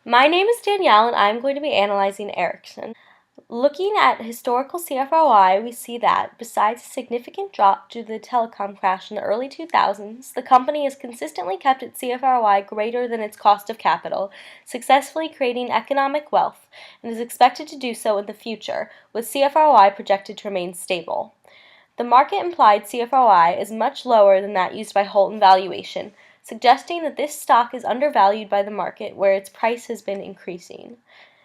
My name is Danielle and I'm going to be analyzing Ericsson. Looking at historical CFROI, we see that, besides a significant drop due to the telecom crash in the early 2000s, the company has consistently kept its CFROI greater than its cost of capital, successfully creating economic wealth, and is expected to do so in the future, with CFROI projected to remain stable. The market-implied CFROI is much lower than that used by Holton Valuation, suggesting that this stock is undervalued by the market where its price has been increasing.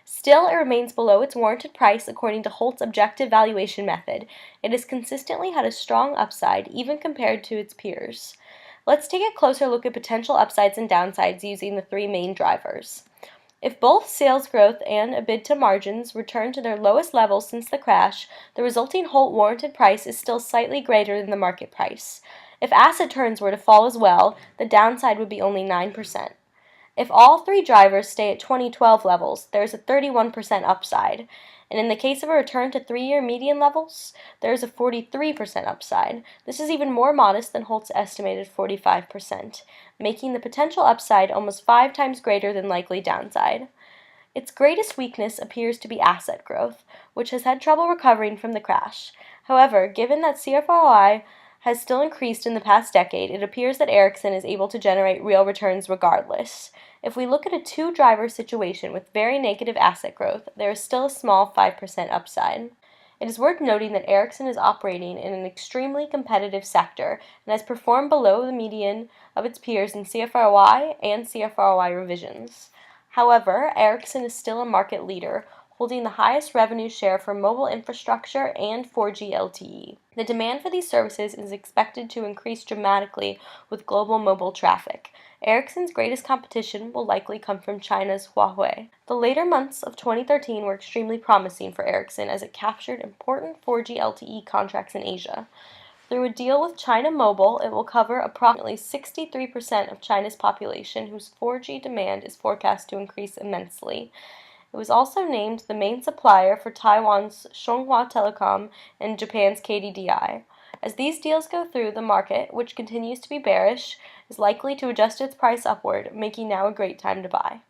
Still, it remains below its warranted price according to Holt's objective valuation method. It has consistently had a strong upside, even compared to its peers. Let's take a closer look at potential upsides and downsides using the three main drivers. If both sales growth and EBITDA margins return to their lowest levels since the crash, the resulting Holt warranted price is still slightly greater than the market price. If asset turns were to fall as well, the downside would be only 9%. If all three drivers stay at 2012 levels, there is a 31% upside, and in the case of a return to 3-year median levels, there is a 43% upside. This is even more modest than Holt's estimated 45%, making the potential upside almost 5 times greater than likely downside. Its greatest weakness appears to be asset growth, which has had trouble recovering from the crash. However, given that CFROI has still increased in the past decade, it appears that Ericsson is able to generate real returns regardless. If we look at a two-driver situation with very negative asset growth, there is still a small 5% upside. It is worth noting that Ericsson is operating in an extremely competitive sector and has performed below the median of its peers in CFROI and CFROI revisions. However, Ericsson is still a market leader, holding the highest revenue share for mobile infrastructure and 4G LTE. The demand for these services is expected to increase dramatically with global mobile traffic. Ericsson's greatest competition will likely come from China's Huawei. The later months of 2013 were extremely promising for Ericsson as it captured important 4G LTE contracts in Asia. Through a deal with China Mobile, it will cover approximately 63% of China's population, whose 4G demand is forecast to increase immensely. It was also named the main supplier for Taiwan's Chunghwa Telecom and Japan's KDDI. As these deals go through, the market, which continues to be bearish, is likely to adjust its price upward, making now a great time to buy.